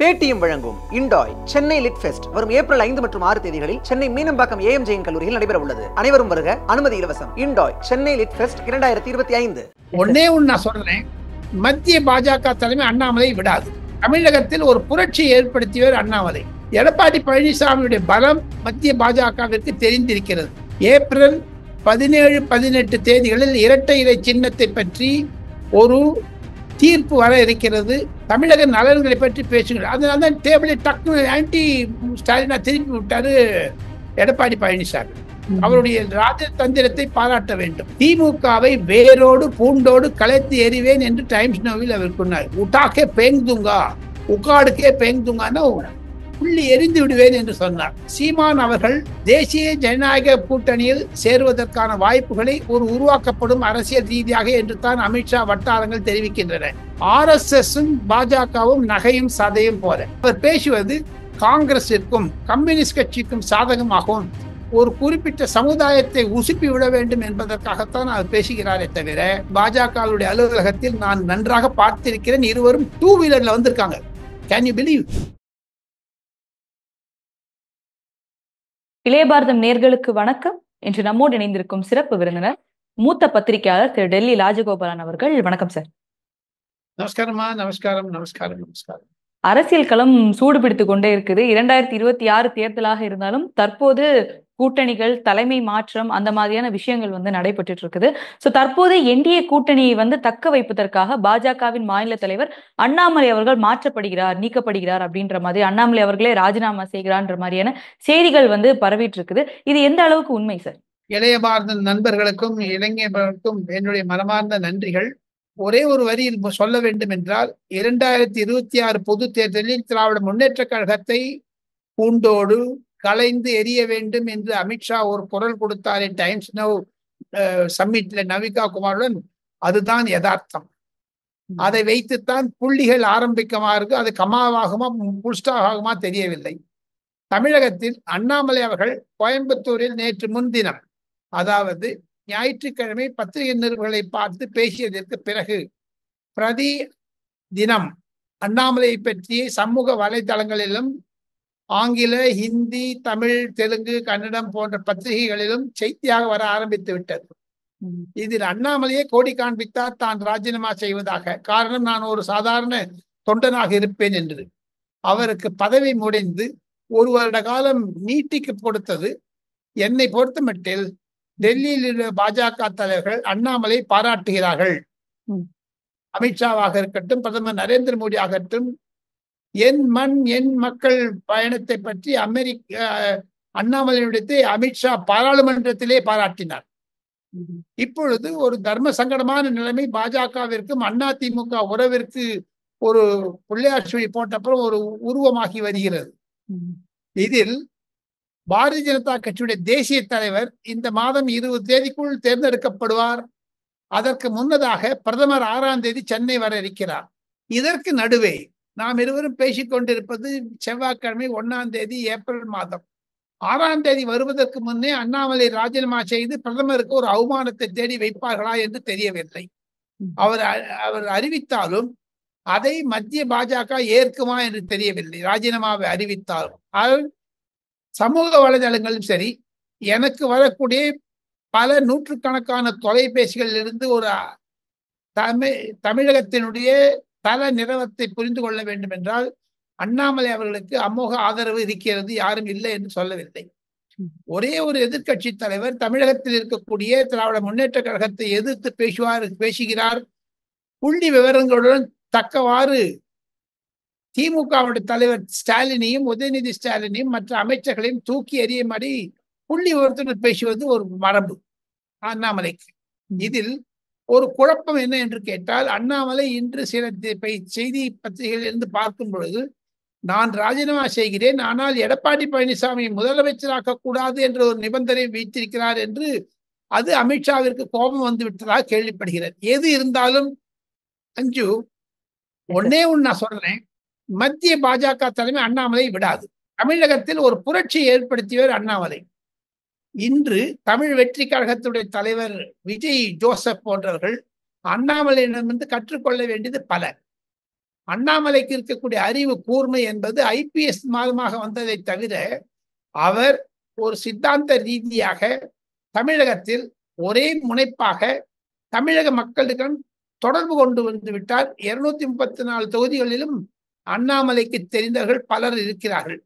Paytm வழங்கும் இண்டாய் Chennai lid fest வரும் April 5 மற்றும் 6 தேதிகளில் சென்னை மீனம்பாக்கம் ஏஎம் ஜெயின் கல்லூரியில் நடைபெற உள்ளது. அனைவரும் வருக, அனுமதி இலவசம். இண்டாய் சென்னை லிட் ஃபெஸ்ட் 2025. ஒன்னே நான் சொல்றேன், மத்திய பாஜக தலைமை அண்ணாமலை விடாது. தமிழகத்தில் ஒரு புரட்சி ஏற்படுத்தியவர் அண்ணாமலை. எடப்பாடி பழனிசாமியுடைய பலம் மத்திய பாஜகவிற்கு தெரிந்திருக்கிறது. ஏப்ரல் 17, 18 தேதிகளில் இரட்டை இலை சின்னத்தை பற்றி ஒரு தீர்ப்பு வர இருக்கிறது. தமிழக நலன்களை பற்றி பேசுகிறார். அதனால தான் டேபிளை டக்கு ஆன்டி ஸ்டாலினா திருப்பி விட்டாரு எடப்பாடி பழனிசாமி. அவருடைய ராஜதந்திரத்தை பாராட்ட வேண்டும். திமுகவை வேரோடு பூண்டோடு கலைத்து எறிவேன் என்று டைம்ஸ் நோவில் அவர் சொன்னார். உட்டாக்கே பேங்துங்கா, உக்காடுக்கே பேங்துங்கான்னு புள்ளி எரிந்து விடுவேன் என்று சொன்னார். சீமான் அவர்கள் தேசிய ஜனநாயக கூட்டணியில் சேருவதற்கான வாய்ப்புகளை உருவாக்கப்படும் அரசியல் ரீதியாக என்று தான் அமித்ஷா வட்டாரங்கள் தெரிவிக்கின்றன. RSSும் பாஜகவும் நகையும் சதையும் போல. அவர் பேசுவது காங்கிரசிற்கும் கம்யூனிஸ்ட் கட்சிக்கும் சாதகமாகவும் ஒரு குறிப்பிட்ட சமுதாயத்தை உசுப்பி விட வேண்டும் என்பதற்காகத்தான் அவர் பேசுகிறாரே தவிர, பாஜகவுடைய அலுவலகத்தில் நான் நன்றாக பார்த்திருக்கிறேன். இருவரும் 2 வீலர்ல வந்திருக்காங்க. Can you believe? இளைய பாரதம் நேர்களுக்கு வணக்கம். இன்று நம்மோடு இணைந்திருக்கும் சிறப்பு விருந்தினர் மூத்த பத்திரிகையாளர் திரு டெல்லி ராஜகோபாலன் அவர்கள். வணக்கம் சார். நமஸ்காரமா. நமஸ்காரம் நமஸ்காரம் நமஸ்காரம். அரசியல் களம் சூடு பிடித்து கொண்டே இருக்குது. 2026 தேர்தலாக இருந்தாலும் தற்போது கூட்டணிகள், தலைமை மாற்றம், அந்த மாதிரியான விஷயங்கள் நடைபெற்று இருக்குது. சோ தற்போது என்டிஏ கூட்டணியை தக்க வைப்பதற்காக பாஜகவின் மாநில தலைவர் அண்ணாமலை அவர்கள் மாற்றப்படுகிறார், நீக்கப்படுகிறார் அப்படின்ற மாதிரி, அண்ணாமலை அவர்களே ராஜினாமா செய்கிறார்ன்ற மாதிரியான செய்திகள் பரவிட்டு இருக்குது. இது எந்த அளவுக்கு உண்மை சார்? இளைய பாரத நண்பர்களுக்கும் இளைஞர்களுக்கும் என்னுடைய மனமார்ந்த நன்றிகள். ஒரே ஒரு வரியில் சொல்ல வேண்டும் என்றால், 2026 பொது தேர்தலில் திராவிட முன்னேற்ற கழகத்தை பூண்டோடு கலைந்து எரிய வேண்டும் என்று அமித்ஷா ஒரு குரல் கொடுத்தாரே டைம்ஸ் நவ் சம்மிட்ல நவிகா குமாருடன், அதுதான் யதார்த்தம். அதை வைத்துத்தான் புள்ளிகள் ஆரம்பிக்கமா இருக்கு. அது கமாவாகுமா புல்ஸ்டாகுமா தெரியவில்லை. தமிழகத்தில் அண்ணாமலை அவர்கள் கோயம்புத்தூரில் நேற்று முன்தினம், அதாவது ஞாயிற்றுக்கிழமை பத்திரிகை நிருபர்களை பார்த்து பேசியதற்கு பிறகு பிரதி தினம் அண்ணாமலை பற்றிய சமூக வலைதளங்களிலும் ஆங்கில, ஹிந்தி, தமிழ், தெலுங்கு, கன்னடம் போன்ற பத்திரிகைகளிலும் செய்தியாக வர ஆரம்பித்து விட்டது. இதில் அண்ணாமலையே கோடி காண்பித்தார் தான் ராஜினாமா செய்வதாக. காரணம், நான் ஒரு சாதாரண தொண்டனாக இருப்பேன் என்று. அவருக்கு பதவி முடிந்து 1 வருட காலம் நீட்டிக்கு கொடுத்தது. என்னை பொறுத்த மட்டில் டெல்லியில் உள்ள பாஜக தலைவர்கள் அண்ணாமலை பாராட்டுகிறார்கள். அமித்ஷாவாக இருக்கட்டும், பிரதமர் நரேந்திர மோடி ஆகட்டும், என் மண் என் மக்கள் பயணத்தை பற்றி அண்ணாமலையிடத்தை அமித்ஷா பாராளுமன்றத்திலே பாராட்டினார். இப்பொழுது ஒரு தர்ம சங்கடமான நிலைமை பாஜகவிற்கும் அதிமுக உறவிற்கு ஒரு புள்ளையாட்சி போட்டப்புறம் ஒரு உருவமாகி வருகிறது. இதில் பாரதிய ஜனதா கட்சியுடைய தேசிய தலைவர் இந்த மாதம் 20 தேதிக்குள் தேர்ந்தெடுக்கப்படுவார். அதற்கு முன்னதாக பிரதமர் 6ஆம் தேதி சென்னை வர இருக்கிறார். இதற்கு நடுவே நாம் இருவரும் பேசிக்கொண்டிருப்பது செவ்வாய்க்கிழமை 1ஆம் தேதி ஏப்ரல் மாதம். 6ஆம் தேதி வருவதற்கு முன்னே அண்ணாமலை ராஜினாமா செய்து பிரதமருக்கு ஒரு அவமானத்தை தேடி வைப்பார்களா என்று தெரியவில்லை. அவர் அறிவித்தாலும் அதை மத்திய பாஜக ஏற்குமா என்று தெரியவில்லை. ராஜினாமாவை அறிவித்தாலும் சமூக வலைதளங்களும் சரி, எனக்கு வரக்கூடிய பல நூற்றுக்கணக்கான தொலைபேசிகளில் இருந்து ஒரு தமிழகத்தினுடைய தல நிறுவனத்தை புரிந்து கொள்ள வேண்டும் என்றால், அண்ணாமலை அவர்களுக்கு அமோக ஆதரவு இருக்கிறது, யாரும் இல்லை என்று சொல்லவில்லை. ஒரே ஒரு எதிர்கட்சி தலைவர் தமிழகத்தில் இருக்கக்கூடிய திராவிட முன்னேற்ற கழகத்தை எதிர்த்து பேசுகிறார். புள்ளி விவரங்களுடன் தக்கவாறு திமுகவுடைய தலைவர் ஸ்டாலினையும், உதயநிதி ஸ்டாலினையும், மற்ற அமைச்சர்களையும் தூக்கி எறியும்படி புள்ளி விவரத்துடன் பேசுவது ஒரு மரபு அண்ணாமலைக்கு. இதில் ஒரு குழப்பம் என்ன என்று கேட்டால், அண்ணாமலை இன்று சில செய்தி பத்திரிகைகளில் இருந்து பார்க்கும் பொழுது, நான் ராஜினாமா செய்கிறேன், ஆனால் எடப்பாடி பழனிசாமி முதலமைச்சராக்க கூடாது என்ற ஒரு நிபந்தனை வைத்திருக்கிறார் என்று, அது அமித்ஷாவிற்கு கோபம் வந்து விட்டதாக கேள்விப்படுகிறது. எது இருந்தாலும் அஞ்சு, ஒன்னே நான் சொல்றேன், மத்திய பாஜக தலைமை அண்ணாமலை விடாது. தமிழகத்தில் ஒரு புரட்சி ஏற்படுத்தியவர் அண்ணாமலை. இன்று தமிழ் வெற்றி கழகத்துடைய தலைவர் விஜய் ஜோசப் போன்றவர்கள் அண்ணாமலையிடமிருந்து கற்றுக்கொள்ள வேண்டியது பல. அண்ணாமலைக்கு இருக்கக்கூடிய அறிவு கூர்மை என்பது ஐபிஎஸ் மூலமாக வந்ததை தவிர அவர் ஒரு சித்தாந்த ரீதியாக தமிழகத்தில் ஒரே முனைப்பாக தமிழக மக்களிடம் தொடர்பு கொண்டு வந்து விட்டார். 234 தொகுதிகளிலும் அண்ணாமலைக்கு தெரிந்தவர்கள் பலர் இருக்கிறார்கள்.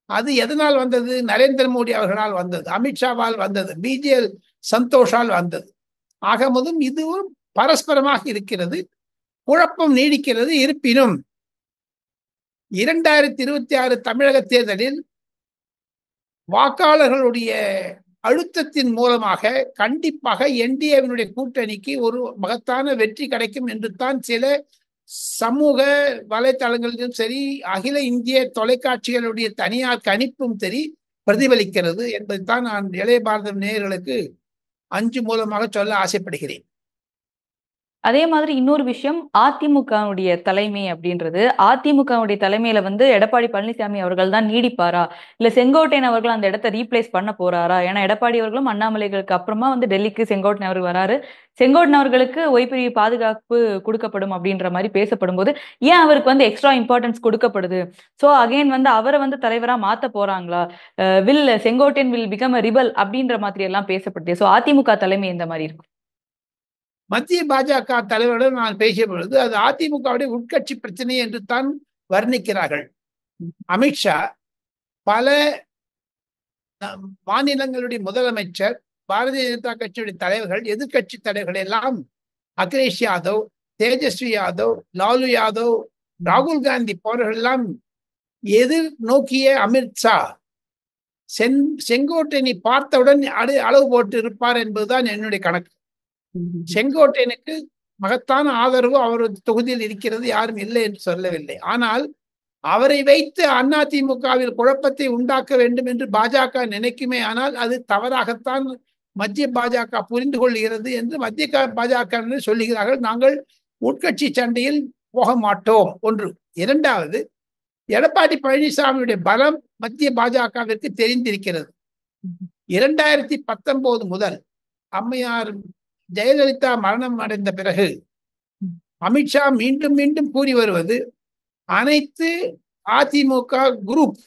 அது எதனால் வந்தது? நரேந்திர மோடி அவர்களால் வந்தது, அமித்ஷாவால் வந்தது, பிஜேஎல் சந்தோஷால் வந்தது. ஆக முதலும் இதுவும் பரஸ்பரமாக இருக்கிறது. குழப்பம் நீடிக்கிறது. இருப்பினும் 2026 தமிழக தேர்தலில் வாக்காளர்களுடைய அழுத்தத்தின் மூலமாக கண்டிப்பாக என்டிஏவினுடைய கூட்டணிக்கு ஒரு மகத்தான வெற்றி கிடைக்கும் என்று தான் சில சமூக வலைத்தளங்களிலும் சரி, அகில இந்திய தொலைக்காட்சிகளுடைய தனியார் கணிப்பும் சரி பிரதிபலிக்கிறது என்பதைத்தான் நான் இளைய பாரதம் நேயர்களுக்கு அஞ்சு மூலமாக சொல்ல ஆசைப்படுகிறேன். அதே மாதிரி இன்னொரு விஷயம், அதிமுகவுடைய தலைமை அப்படின்றது, அதிமுகவுடைய தலைமையில வந்து எடப்பாடி பழனிசாமி அவர்கள் தான் நீடிப்பாரா, இல்ல செங்கோட்டையன் அவர்கள் அந்த இடத்தை ரீப்ளேஸ் பண்ண போறாரா? ஏன்னா எடப்பாடி அவர்களும் அண்ணாமலைகளுக்கு அப்புறமா வந்து டெல்லிக்கு செங்கோட்டையன் அவர்கள் வராரு. செங்கோட்டையன் அவர்களுக்கு ஓய்பிரிவு பாதுகாப்பு கொடுக்கப்படும் அப்படின்ற மாதிரி பேசப்படும் போது ஏன் அவருக்கு வந்து எக்ஸ்ட்ரா இம்பார்ட்டன்ஸ் கொடுக்கப்படுது? சோ அகைன் வந்து அவரை வந்து தலைவரா மாத்த போறாங்களா? Sengottaiyan will become a rebel அப்படின்ற மாதிரி எல்லாம் பேசப்படுது. சோ அதிமுக தலைமை இந்த மாதிரி இருக்கும். மத்திய பாஜக தலைவரிடம் நான் பேசிய பொழுது அது அதிமுகவுடைய உட்கட்சி பிரச்சனை என்று தான் வர்ணிக்கிறார்கள். அமித்ஷா பல மாநிலங்களுடைய முதலமைச்சர், பாரதிய ஜனதா கட்சியுடைய தலைவர்கள், எதிர்கட்சி தலைவர்கள் எல்லாம் அகிலேஷ் யாதவ், தேஜஸ்வி யாதவ், லாலு யாதவ், ராகுல் காந்தி போன்றவர்கள் எல்லாம் எதிர் நோக்கிய அமித்ஷா செங்கோட்டையனை பார்த்தவுடன் அளவு போட்டு இருப்பார் என்பதுதான் என்னுடைய கணக்கு. செங்கோட்டையனுக்கு மகத்தான ஆதரவு அவரது தொகுதியில் இருக்கிறது, யாரும் இல்லை என்று சொல்லவில்லை. ஆனால் அவரை வைத்து அதிமுகவில் குழப்பத்தை உண்டாக்க வேண்டும் என்று பாஜக நினைக்குமே, ஆனால் அது தவறாகத்தான் மத்திய பாஜக புரிந்து கொள்கிறது என்று மத்திய பாஜக சொல்லுகிறார்கள். நாங்கள் உட்கட்சி சண்டையில் போக மாட்டோம். ஒன்று. இரண்டாவது, எடப்பாடி பழனிசாமியுடைய பலம் மத்திய பாஜகவிற்கு தெரிந்திருக்கிறது. 2019 முதல் அம்மையார் ஜெயலலிதா மரணம் அடைந்த பிறகு அமித்ஷா மீண்டும் மீண்டும் கூறி வருவது அனைத்து அதிமுக குரூப்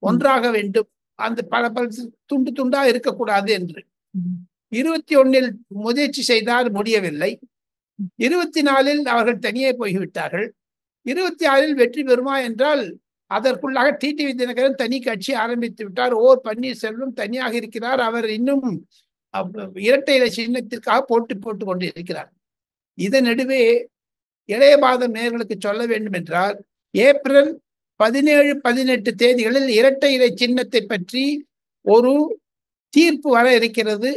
ஒன்றாக வேண்டும், அந்த பல துண்டு துண்டா இருக்கக்கூடாது என்று. 21 முயற்சி செய்தார், முடியவில்லை. 24 அவர்கள் தனியே போய்விட்டார்கள். 26 வெற்றி பெறுமா என்றால் அதற்குள்ளாக டிடிவி தினகரன் தனி கட்சி ஆரம்பித்து விட்டார். பன்னீர்செல்வம் தனியாக இருக்கிறார். அவர் இன்னும் இரட்டை இலை சின்னத்திற்காக போட்டு கொண்டு இருக்கிறார். இதன் நடுவே இளைய பாரதம் நேயர்களுக்கு சொல்ல வேண்டும் என்றால், ஏப்ரல் 17, 18 தேதிகளில் இரட்டை இலை சின்னத்தை பற்றி ஒரு தீர்ப்பு வர இருக்கிறது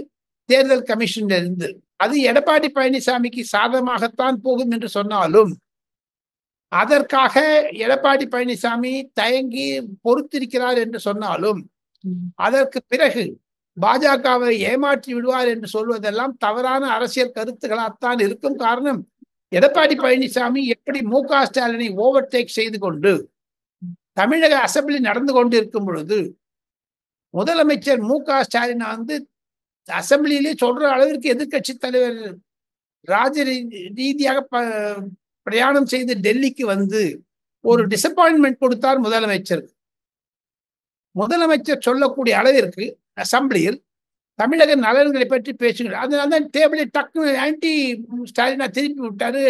தேர்தல் கமிஷனிலிருந்து. அது எடப்பாடி பழனிசாமிக்கு சாதகமாகத்தான் போகும் என்று சொன்னாலும், அதற்காக எடப்பாடி பழனிசாமி தயங்கி பொறுத்திருக்கிறார் என்று சொன்னாலும், அதற்கு பிறகு பாஜகவை ஏமாற்றி விடுவார் என்று சொல்வதெல்லாம் தவறான அரசியல் கருத்துக்களாகத்தான் இருக்கும். காரணம், எடப்பாடி பழனிசாமி எப்படி மு.க. ஸ்டாலினை ஓவர்டேக் செய்து கொண்டு தமிழக அசெம்பிளி நடந்து கொண்டு இருக்கும் பொழுது முதலமைச்சர் மு.க. ஸ்டாலின் வந்து அசெம்பிளியிலே சொல்ற அளவிற்கு எதிர்கட்சி தலைவர் ராஜ ரீதியாக பிரயாணம் செய்து டெல்லிக்கு வந்து ஒரு டிசப்பாயின்மெண்ட் கொடுத்தார் முதலமைச்சர். முதலமைச்சர் சொல்லக்கூடிய அளவிற்கு அசெம்பிளியில் தமிழக நலன்களை பற்றி பேசுகிறார். அதனால தான் டேபிளை டக்குனு ஆன்டி ஸ்டாலினா திருப்பி விட்டாரு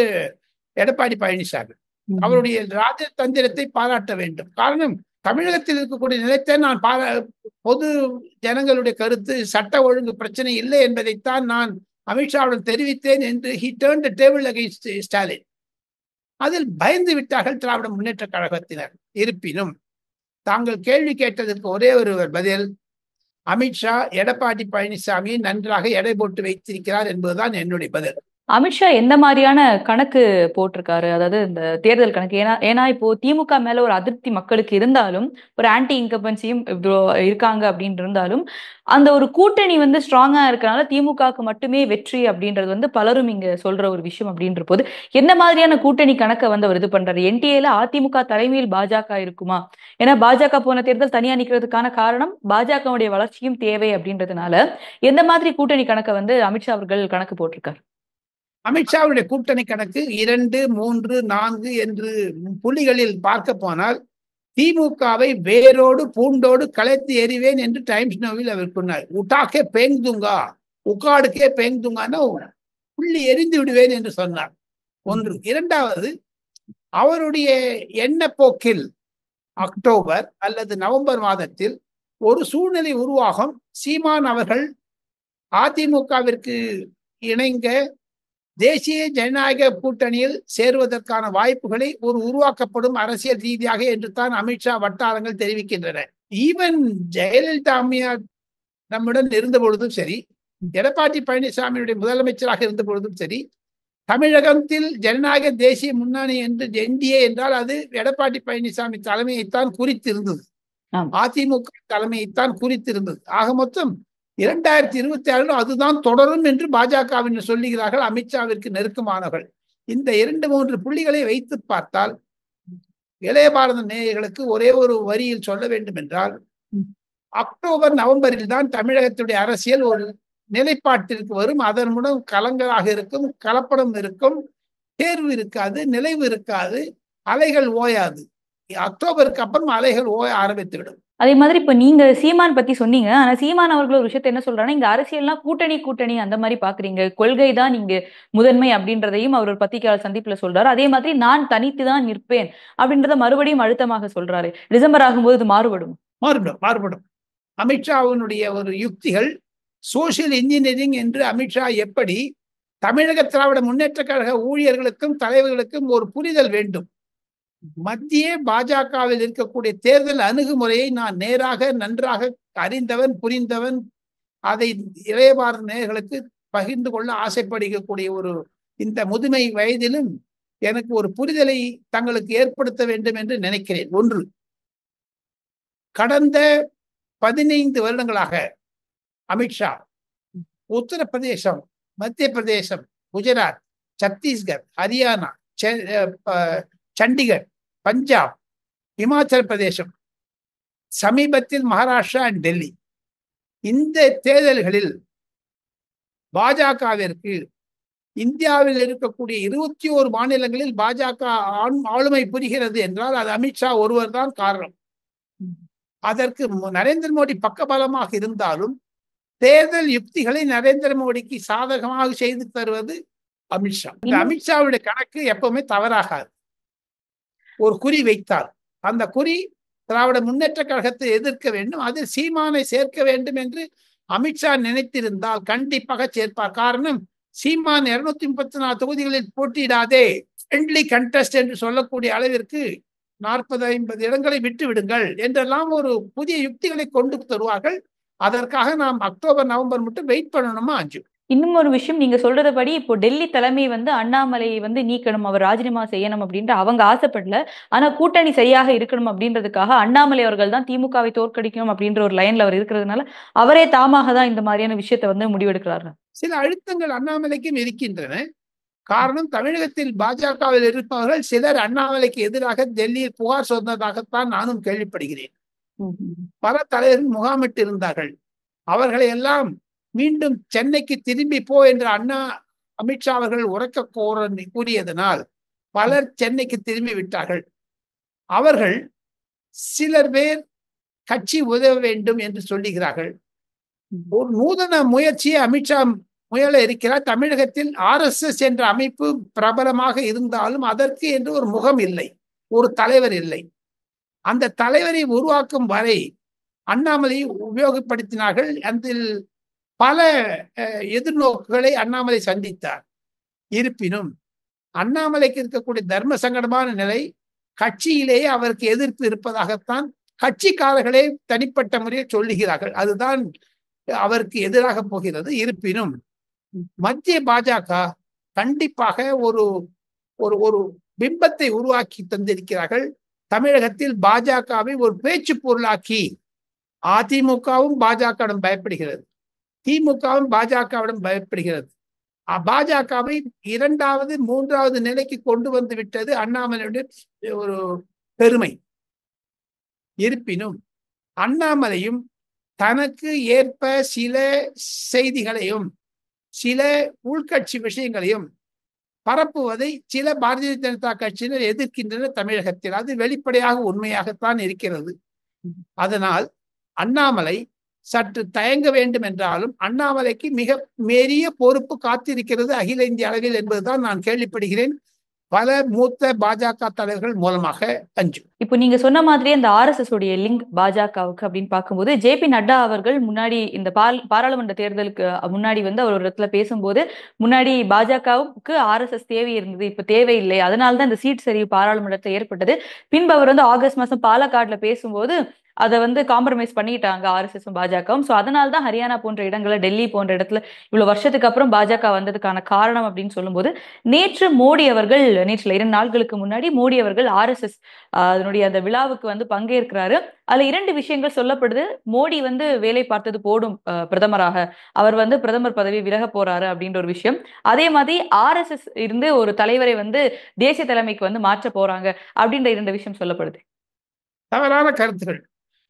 எடப்பாடி பழனிசாமி. அவருடைய ராஜதந்திரத்தை பாராட்ட வேண்டும். காரணம், தமிழகத்தில் இருக்கக்கூடிய நிலைத்தை நான் பொது ஜனங்களுடைய கருத்து சட்ட ஒழுங்கு பிரச்சனை இல்லை என்பதைத்தான் நான் அமித்ஷாவுடன் தெரிவித்தேன் என்று he turned the table against Stalin. அதில் பயந்து விட்டார்கள் திராவிட முன்னேற்ற கழகத்தினர். இருப்பினும் தாங்கள் கேள்வி கேட்டதற்கு ஒரே ஒரு பதில், அமித்ஷா எடப்பாடி பழனிசாமியை நன்றாக எடை போட்டு வைத்திருக்கிறார் என்பதுதான் என்னுடைய பதில். அமித்ஷா எந்த மாதிரியான கணக்கு போட்டிருக்காரு, அதாவது இந்த தேர்தல் கணக்கு? ஏன்னா இப்போ திமுக மேல ஒரு அதிருப்தி மக்களுக்கு இருந்தாலும், ஒரு ஆன்டி இன்கம்பன்சியும் இருக்காங்க அப்படின்னு இருந்தாலும், அந்த ஒரு கூட்டணி வந்து ஸ்ட்ராங்கா இருக்கனால திமுகவுக்கு மட்டுமே வெற்றி அப்படின்றது வந்து பலரும் இங்க சொல்ற ஒரு விஷயம் அப்படின்ற போது, எந்த மாதிரியான கூட்டணி கணக்கை வந்து அவர் இது பண்றாரு? என்டிஏல அதிமுக தலைமையில் பாஜக இருக்குமா? ஏன்னா பாஜக போன தேர்தல் தனியா நிக்கிறதுக்கான காரணம் பாஜகவுடைய வளர்ச்சியும் தேவை அப்படின்றதுனால எந்த மாதிரி கூட்டணி கணக்கை வந்து அமித்ஷா அவர்கள் கணக்கு போட்டிருக்காரு? அமித்ஷாவுடைய கூட்டணி கணக்கு 2, 3, 4 என்று புள்ளிகளில் பார்க்க போனால் திமுகவை வேரோடு பூண்டோடு கலைத்து எறிவேன் என்று டைம்ஸ் நோவில் அவர் சொன்னார். உட்டாக்கே பேங்துங்கா, உக்காடுக்கே பேங்துங்கான்னு புள்ளி எரிந்து விடுவேன் என்று சொன்னார். ஒன்று. இரண்டாவது, அவருடைய எண்ணப்போக்கில் அக்டோபர் அல்லது நவம்பர் மாதத்தில் ஒரு சூழ்நிலை உருவாகும். சீமான் அவர்கள் அதிமுகவிற்கு இணைங்க தேசிய ஜனநாயக கூட்டணியில் சேருவதற்கான வாய்ப்புகளை உருவாக்கப்படும் அரசியல் ரீதியாக என்று தான் அமித்ஷா வட்டாரங்கள் தெரிவிக்கின்றன. ஈவன் ஜெயலலிதா அம்மையார் நம்முடன் இருந்த பொழுதும் சரி, எடப்பாடி பழனிசாமியுடைய முதலமைச்சராக இருந்த பொழுதும் சரி, தமிழகத்தில் ஜனநாயக தேசிய முன்னணி என்று என்டிஏ என்றால் அது எடப்பாடி பழனிசாமி தலைமையைத்தான் குறித்திருந்தது, அதிமுக தலைமையைத்தான் குறித்திருந்தது. ஆக மொத்தம் 2026 அதுதான் தொடரும் என்று பாஜகவினர் சொல்லுகிறார்கள், அமித்ஷாவிற்கு நெருக்கமானவர்கள். இந்த 2-3 புள்ளிகளை வைத்து பார்த்தால் இளைய பாரத நேயர்களுக்கு ஒரே ஒரு வரியில் சொல்ல வேண்டும் என்றால், அக்டோபர் நவம்பரில் தான் தமிழகத்துடைய அரசியல் ஒரு நிலைப்பாட்டிற்கு வரும். அதன் மூலம் கலங்களாக இருக்கும், கலப்படம் இருக்கும், தேர்வு இருக்காது, நிலைவு இருக்காது, அலைகள் ஓயாது. அக்டோபருக்கு அப்புறம் அலைகள் ஓய ஆரம்பித்துவிடும். அதே மாதிரி இப்ப நீங்க சீமான் பத்தி சொன்னீங்க. ஆனா சீமான் அவர்கள் ஒரு விஷயத்த என்ன சொல்றாங்கன்னா, இங்க அரசியல்லாம் கூட்டணி அந்த மாதிரி பாக்குறீங்க, கொள்கை தான் இங்க முதன்மை அப்படின்றதையும் அவர் ஒரு பத்திரிகையாளர் சந்திப்புல சொல்றாரு. அதே மாதிரி நான் தனித்து தான் நிற்பேன் அப்படின்றத மறுபடியும் அழுத்தமாக சொல்றாரு. டிசம்பர் ஆகும்போது இது மாறுபடும். அமித்ஷாவினுடைய ஒரு யுக்திகள் சோசியல் இன்ஜினியரிங் என்று அமித்ஷா எப்படி தமிழக திராவிட முன்னேற்ற கழக ஊழியர்களுக்கும் தலைவர்களுக்கும் ஒரு புரிதல் வேண்டும். மத்திய பாஜகவில் இருக்கக்கூடிய தேர்தல் அணுகுமுறையை நான் நன்றாக அறிந்தவன், புரிந்தவன். அதை இளைய பாரத நேயர்களுக்கு பகிர்ந்து கொள்ள ஆசைப்படுகக்கூடிய ஒரு இந்த முதுமை வயதிலும் எனக்கு ஒரு புரிதலை தங்களுக்கு ஏற்படுத்த வேண்டும் என்று நினைக்கிறேன். ஒன்று, கடந்த 15 வருடங்களாக அமித்ஷா உத்தரப்பிரதேசம், மத்திய பிரதேசம், குஜராத், சத்தீஸ்கர், ஹரியானா, சண்டிகர், பஞ்சாப், இமாச்சல பிரதேசம், சமீபத்தில் மகாராஷ்டிரா அண்ட் டெல்லி, இந்த தேர்தல்களில் பாஜகவிற்கு இந்தியாவில் இருக்கக்கூடிய 21 மாநிலங்களில் பாஜக ஆளுமை புரிகிறது என்றால் அது அமித்ஷா ஒருவர் தான் காரணம். அதற்கு நரேந்திர மோடி பக்கபலமாக இருந்தாலும் தேர்தல் யுக்திகளை நரேந்திர மோடிக்கு சாதகமாக செய்து தருவது அமித்ஷா. இந்த அமித்ஷாவுடைய கணக்கு எப்பவுமே தவறாகாது. ஒரு குறி வைத்தார், அந்த குறி திராவிட முன்னேற்ற கழகத்தை எதிர்க்க வேண்டும், அதில் சீமானை சேர்க்க வேண்டும் என்று அமித்ஷா நினைத்திருந்தால் கண்டிப்பாக சேர்ப்பார். காரணம், சீமான் 234 தொகுதிகளில் போட்டியிடாதே, ஃப்ரெண்ட்லி கண்டெஸ்ட் என்று சொல்லக்கூடிய அளவிற்கு 40-50 இடங்களை விட்டு விடுங்கள் என்றெல்லாம் ஒரு புதிய யுக்திகளை கொண்டு தருவார்கள். அதற்காக நாம் அக்டோபர் நவம்பர் மட்டும் வெயிட் பண்ணணுமா? இன்னும் ஒரு விஷயம், நீங்க சொல்றதபடி இப்போ டெல்லி தலைமை அண்ணாமலையை நீக்கணும், அவர் ராஜினாமா செய்யணும் அப்படின்ட்டு அவங்க ஆசைப்படல. ஆனா கூட்டணி சரியாக இருக்கணும் அப்படின்றதுக்காக அண்ணாமலை அவர்கள் தான் திமுகவை தோற்கடிக்கணும் அப்படின்ற ஒரு லைன்ல அவர் இருக்கிறதுனால அவரே தாமாக தான் இந்த மாதிரியான விஷயத்தை முடிவெடுக்கிறார்கள். சில அழுத்தங்கள் அண்ணாமலைக்கும் இருக்கின்றன. காரணம், தமிழகத்தில் பாஜகவில் இருப்பவர்கள் சிலர் அண்ணாமலைக்கு எதிராக டெல்லியில் புகார் சொன்னதாகத்தான் நானும் கேள்விப்படுகிறேன். பல தலைவர்கள் முகாமிட்டு இருந்தார்கள். அவர்களை எல்லாம் மீண்டும் சென்னைக்கு திரும்பி போ என்று அமித்ஷா அவர்கள் உரக்க கூறியதனால் பலர் சென்னைக்கு திரும்பி விட்டார்கள். அவர்கள் சிலர் பேர் கட்சி உதவ வேண்டும் என்று சொல்லுகிறார்கள். ஒரு நூதன முயற்சியை அமித்ஷா முயல இருக்கிறார். தமிழகத்தில் RSS என்ற அமைப்பு பிரபலமாக இருந்தாலும் அதற்கு என்று ஒரு முகம் இல்லை, ஒரு தலைவர் இல்லை. அந்த தலைவரை உருவாக்கும் வரை அண்ணாமலையை உபயோகப்படுத்தினார்கள். அதில் பல எதிர்நோக்குகளை அண்ணாமலை சந்தித்தார். இருப்பினும் அண்ணாமலைக்கு இருக்கக்கூடிய தர்ம சங்கடமான நிலை, கட்சியிலேயே அவருக்கு எதிர்ப்பு இருப்பதாகத்தான் கட்சிக்காரர்களே தனிப்பட்ட முறையில் சொல்லுகிறார்கள். அதுதான் அவருக்கு எதிராக போகிறது. இருப்பினும் மத்திய பாஜக கண்டிப்பாக ஒரு ஒரு பிம்பத்தை உருவாக்கி தந்திருக்கிறார்கள். தமிழகத்தில் பாஜகவை ஒரு பேச்சு பொருளாக்கி அதிமுகவும் பாஜகவிடம் பயப்படுகிறது, திமுகவும் பாஜகவிடம் பயப்படுகிறது. பாஜகவை 2வது 3வது நிலைக்கு கொண்டு வந்து விட்டது அண்ணாமலையுடைய ஒரு பெருமை. இருப்பினும் அண்ணாமலையும் தனக்கு ஏற்ப சில செய்திகளையும் சில உள்கட்சி விஷயங்களையும் பரப்புவதை சில பாரதிய ஜனதா கட்சியினர் எதிர்க்கின்றனர் தமிழகத்தில். அது வெளிப்படையாக உண்மையாகத்தான் இருக்கிறது. அதனால் அண்ணாமலை சற்று தயங்க வேண்டும் என்றாலும் அண்ணாமலைக்கு மிக பெரிய பொறுப்பு காத்திருக்கிறது அகில இந்திய அளவில் என்பதுதான் நான் கேள்விப்படுகிறேன் பல மூத்த பாஜக தலைவர்கள் மூலமாக. அஞ்சு, இப்போ நீங்க சொன்ன மாதிரியே இந்த RSS உடைய லிங்க் பாஜகவுக்கு அப்படின்னு பார்க்கும்போது JP நட்டா அவர்கள் முன்னாடி இந்த பாராளுமன்ற தேர்தலுக்கு முன்னாடி வந்து அவர் ஒரு இடத்துல பேசும்போது முன்னாடி பாஜகவுக்கு RSS தேவை இருந்தது, இப்ப தேவையில்லை, அதனால்தான் இந்த சீட் சரிவு பாராளுமன்றத்தில் ஏற்பட்டது. பின்பு அவர் வந்து ஆகஸ்ட் மாசம் பாலக்காடுல பேசும்போது அதை வந்து காம்ப்ரமைஸ் பண்ணிட்டாங்க RSSம் பாஜகவும். ஸோ அதனால தான் ஹரியானா போன்ற இடங்கள்ல, டெல்லி போன்ற இடத்துல இவ்வளவு வருஷத்துக்கு அப்புறம் பாஜக வந்ததுக்கான காரணம் அப்படின்னு சொல்லும்போது நேற்று மோடி அவர்கள், நேற்றுல 2 நாட்களுக்கு முன்னாடி மோடி அவர்கள் RSS அதனுடைய அந்த விழாவுக்கு வந்து பங்கேற்கிறாரு. அதுல 2 விஷயங்கள் சொல்லப்படுது. மோடி வந்து வேலை பார்த்தது போடும் பிரதமராக, அவர் வந்து பிரதமர் பதவி விலக போறாரு அப்படின்ற ஒரு விஷயம். அதே மாதிரி RSS இருந்து ஒரு தலைவரை வந்து தேசிய தலைமைக்கு வந்து மாற்ற போறாங்க அப்படின்ற 2 விஷயம் சொல்லப்படுது. தவறான கருத்துக்கள்.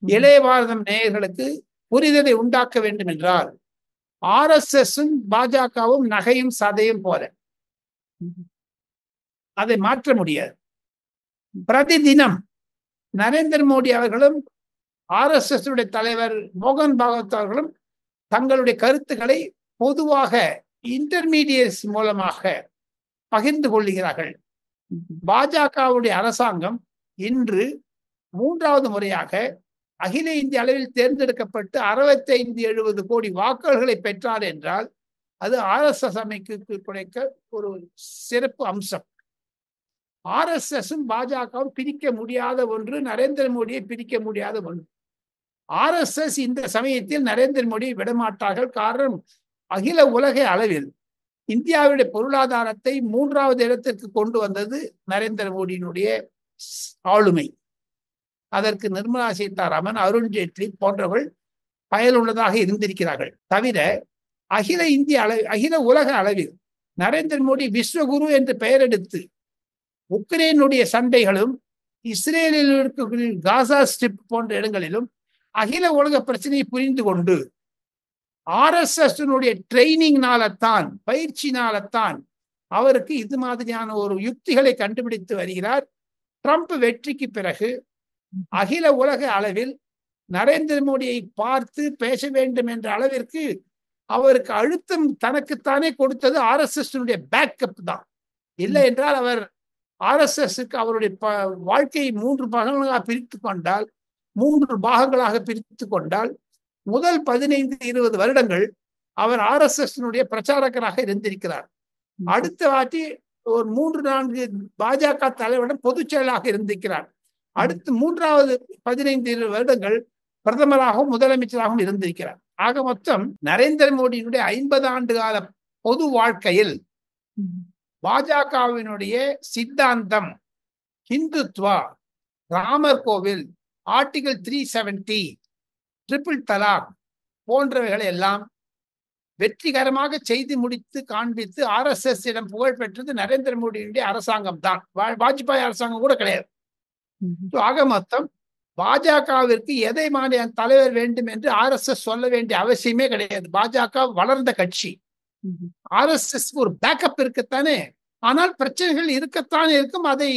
இளைய பாரதம் நேயர்களுக்கு புரிதலை உண்டாக்க வேண்டும் என்றால் RSSம் பாஜகவும் நகையும் சதையும் போல, அதை மாற்ற முடியாது. பிரதி தினம் நரேந்திர மோடி அவர்களும் RSS உடைய தலைவர் மோகன் பாகவத் அவர்களும் தங்களுடைய கருத்துக்களை பொதுவாக இன்டர்மீடியட்ஸ் மூலமாக பகிர்ந்து கொள்கிறார்கள். பாஜகவுடைய அரசாங்கம் இன்று 3வது முறையாக அகில இந்திய அளவில் தேர்ந்தெடுக்கப்பட்டு 65-70 கோடி வாக்குகளை பெற்றார் என்றால் அது RSS அமைப்புக்கு கிடைக்க ஒரு சிறப்பு அம்சம். RSSம் பாஜகவும் பிரிக்க முடியாத ஒன்று, நரேந்திர மோடியை பிரிக்க முடியாத ஒன்று. RSS இந்த சமயத்தில் நரேந்திர மோடியை விடமாட்டார்கள். காரணம், அகில உலக அளவில் இந்தியாவுடைய பொருளாதாரத்தை 3வது இடத்திற்கு கொண்டு வந்தது நரேந்திர மோடியினுடைய ஆளுமை. அதற்கு நிர்மலா சீதாராமன், அருண் ஜேட்லி போன்றவர்கள் பயனுள்ளதாக இருந்திருக்கிறார்கள். தவிர அகில உலக அளவில் நரேந்திர மோடி விஸ்வகுரு என்று பெயர் எடுத்து உக்ரைனுடைய சண்டைகளும் இஸ்ரேலில் இருக்கக்கூடிய காசா ஸ்ட்ரிப் போன்ற இடங்களிலும் அகில உலக பிரச்சனையை புரிந்து கொண்டு RSS ட்ரைனிங்னால்தான், பயிற்சினால்தான் அவருக்கு இது மாதிரியான ஒரு யுக்திகளை கண்டுபிடித்து வருகிறார். ட்ரம்ப் வெற்றிக்கு பிறகு அகில உலக அளவில் நரேந்திர மோடியை பார்த்து பேச வேண்டும் என்ற அளவிற்கு அவருக்கு அழுத்தம் தனக்குத்தானே கொடுத்தது RSS பேக்கப் தான். இல்லை என்றால் அவர் RSSக்கு அவருடைய வாழ்க்கையை 3 பாகங்களாக பிரித்து கொண்டால் முதல் 15-20 வருடங்கள் அவர் RSS பிரச்சாரகராக இருந்திருக்கிறார். அடுத்த வாட்டி ஒரு 3-4 பாஜக தலைவரிடம் பொதுச் செயலாக இருந்திருக்கிறார். அடுத்து 3வது 15-20 வருடங்கள் பிரதமராகவும் முதலமைச்சராகவும் இருந்திருக்கிறார். ஆக மொத்தம் நரேந்திர மோடியினுடைய 50 ஆண்டு கால பொது வாழ்க்கையில் பாஜகவினுடைய சித்தாந்தம், ஹிந்துத்வா, ராமர் கோவில், ஆர்டிகல் 370, ட்ரிபிள் தலாக் போன்றவைகளை எல்லாம் வெற்றிகரமாக செய்து முடித்து காண்பித்து RSS இடம் புகழ் பெற்றது நரேந்திர மோடியினுடைய அரசாங்கம் தான். வாஜ்பாய் அரசாங்கம் கூட கிடையாது. ஆக மொத்தம் பாஜகவிற்கு எதை மாதிரியான தலைவர் வேண்டும் என்று RSS சொல்ல வேண்டிய அவசியமே கிடையாது. பாஜக வளர்ந்த கட்சி. RSS ஒரு பேக்கப் இருக்கத்தானே, ஆனால் பிரச்சனைகள் இருக்கத்தான் இருக்கும். அதை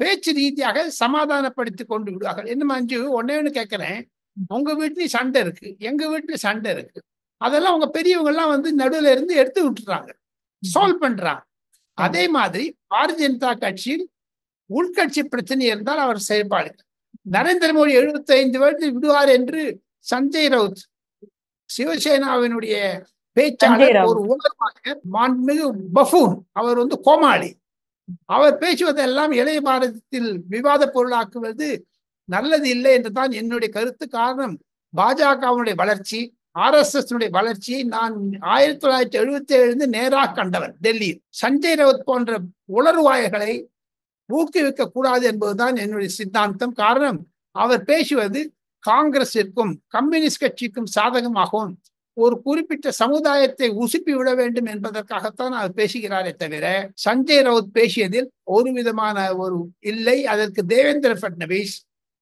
பேச்சு ரீதியாக சமாதானப்படுத்தி கொண்டு விடுவார்கள். என்ன மஞ்சு, ஒன்னு கேட்கிறேன், உங்க வீட்லயும் சண்டை இருக்கு, எங்க வீட்லயும் சண்டை இருக்கு, அதெல்லாம் உங்க பெரியவங்க எல்லாம் வந்து நடுவில் இருந்து எடுத்து விட்டுறாங்க, சால்வ் பண்றாங்க. அதே மாதிரி பாரதிய ஜனதா கட்சியில் உள்கட்சி பிரச்சனை இருந்தால் அவர் செயல்பாடு. நரேந்திர மோடி 75 வருடத்தில் விடுவார் என்று சஞ்சய் ரவுத், சிவசேனாவினுடைய பேச்சாளர், ஒரு உணர்வாக மாண்புமிகு பஃபூன், அவர் வந்து கோமாளி, அவர் பேசுவதெல்லாம் இளைய பாரதத்தில் விவாத பொருளாக்குவது நல்லது இல்லை என்றுதான் என்னுடைய கருத்து. காரணம், பாஜகவுடைய வளர்ச்சி, RSS வளர்ச்சியை நான் 1977 நேராக கண்டவன் டெல்லியில். சஞ்சய் ரவுத் போன்ற உளறுவாய்களை ஊக்குவிக்க கூடாது என்பதுதான் என்னுடைய சித்தாந்தம். காரணம், அவர் பேசுவது காங்கிரசிற்கும் கம்யூனிஸ்ட் கட்சிக்கும் சாதகமாகவும் ஒரு குறிப்பிட்ட சமுதாயத்தை உசுப்பி விட வேண்டும் என்பதற்காகத்தான் அவர் பேசுகிறாரே தவிர சஞ்சய் ரவுத் பேசியதில் ஒரு விதமான ஒரு இல்லை. அதற்கு தேவேந்திர பட்னவிஸ்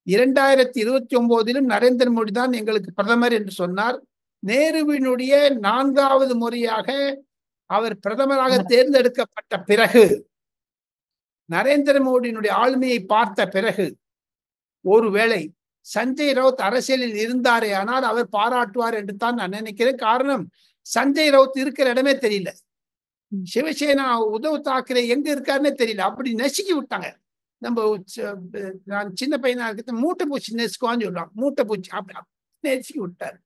2029 நரேந்திர மோடி தான் எங்களுக்கு பிரதமர் என்று சொன்னார். நேருவினுடைய 4வது முறையாக அவர் பிரதமராக தேர்ந்தெடுக்கப்பட்ட பிறகு, நரேந்திர மோடியினுடைய ஆளுமையை பார்த்த பிறகு, ஒருவேளை சஞ்சய் ரவுத் அரசியலில் இருந்தாரே ஆனால் அவர் பாராட்டுவார் என்று தான் நான் நினைக்கிறேன். காரணம், சஞ்சய் ரவுத் இருக்கிற இடமே தெரியல. சிவசேனா உத்தவ் தாக்கரே எங்க இருக்காருன்னே தெரியல. அப்படி நசுக்கி விட்டாங்க. நம்ம நான் சின்ன பையனா இருக்க மூட்டை பூச்சி நெசுக்குவான்னு சொல்றாங்க. மூட்டை பூச்சி அப்படி நெசுக்கி விட்டார்.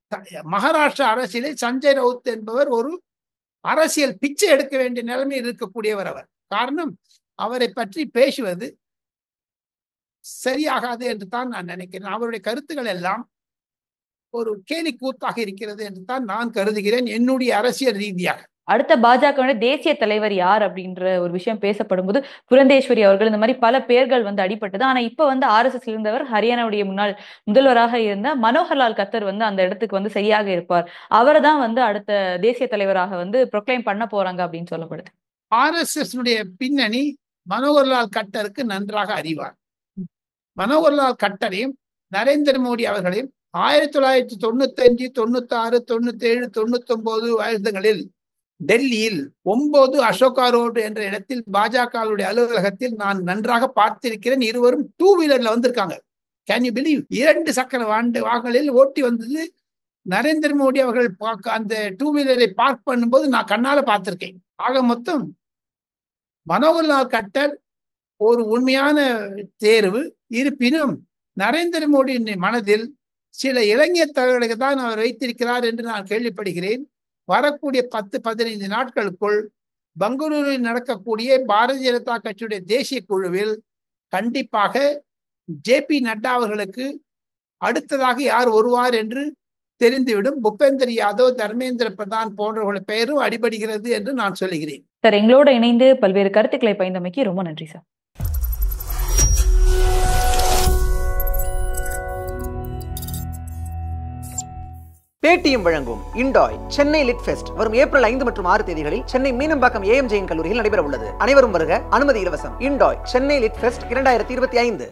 மகாராஷ்டிரா அரசியலில் சஞ்சய் ரவுத் என்பவர் ஒரு அரசியல் பிச்சை எடுக்க வேண்டிய நிலைமையில் இருக்கக்கூடியவர் அவர். காரணம், அவரை பற்றி பேசுவது சரியாகாது என்று தான் நான் நினைக்கிறேன். அவருடைய கருத்துக்கள் எல்லாம் ஒரு கேலி கூத்தாக இருக்கிறது என்று தான் நான் கருதுகிறேன், என்னுடைய அரசியல் ரீதியாக. அடுத்த பாஜக தேசிய தலைவர் யார் அப்படின்ற ஒரு விஷயம் பேசப்படும் போது புரந்தேஸ்வரி அவர்கள், இந்த மாதிரி பல பேர்கள் வந்து அடிபட்டது. ஆனா இப்ப வந்து RSS இருந்தவர் ஹரியானாவுடைய முன்னாள் முதல்வராக இருந்த மனோகர்லால் கத்தர் வந்து அந்த இடத்துக்கு வந்து சரியாக இருப்பார். அவரை தான் வந்து அடுத்த தேசிய தலைவராக வந்து ப்ரொக்ளைம் பண்ண போறாங்க அப்படின்னு சொல்லப்படுது. RSS பின்னணி மனோகர்லால் கட்டருக்கு நன்றாக அறிவார். மனோகர்லால் கட்டரையும் நரேந்திர மோடி அவர்களையும் 1995, 96, 97, 99 வருடங்களில் டெல்லியில் 9 அசோகா ரோடு என்ற இடத்தில் பாஜகவுடைய அலுவலகத்தில் நான் நன்றாக பார்த்திருக்கிறேன். இருவரும் 2 வீலர்ல வந்திருக்காங்க. Can you believe? 2 சக்கர வாகனங்களில் ஓட்டி வந்தது நரேந்திர மோடி அவர்கள் அந்த 2 வீலரை பார்க் பண்ணும்போது நான் கண்ணால பார்த்திருக்கேன். ஆக மொத்தம் மனோகர்லால் கட்டர் ஒரு உண்மையான தேர்வு. இருப்பினும் நரேந்திர மோடியின் மனதில் சில இளைஞர் தலைவர்களுக்கு தான் அவர் வைத்திருக்கிறார் என்று நான் கேள்விப்படுகிறேன். வரக்கூடிய 10-15 நாட்களுக்குள் பெங்களூரில் நடக்கக்கூடிய பாரதிய ஜனதா கட்சியுடைய தேசிய குழுவில் கண்டிப்பாக JP நட்டா அவர்களுக்கு அடுத்ததாக யார் வருவார் என்று தெரிந்துவிடும். பூபேந்தர் யாதவ், தர்மேந்திர பிரதான் போன்றவர்கள் பெயரும் அடிபடுகிறது என்று நான் சொல்லுகிறேன். சார், எங்களோட இணைந்து பல்வேறு கருத்துக்களை பகிர்ந்தமைக்கு ரொம்ப நன்றி சார். பேடிஎம் வழங்கும் இண்டாய் சென்னை லிட் ஃபெஸ்ட் வரும் ஏப்ரல் 5 மற்றும் 6 தேதிகளில் சென்னை மீனம்பாக்கம் AM ஜெயின் கல்லூரியில் நடைபெற உள்ளது. அனைவரும் வருக, அனுமதி இலவசம். இண்டாய் சென்னை லிட் ஃபெஸ்ட் 2025.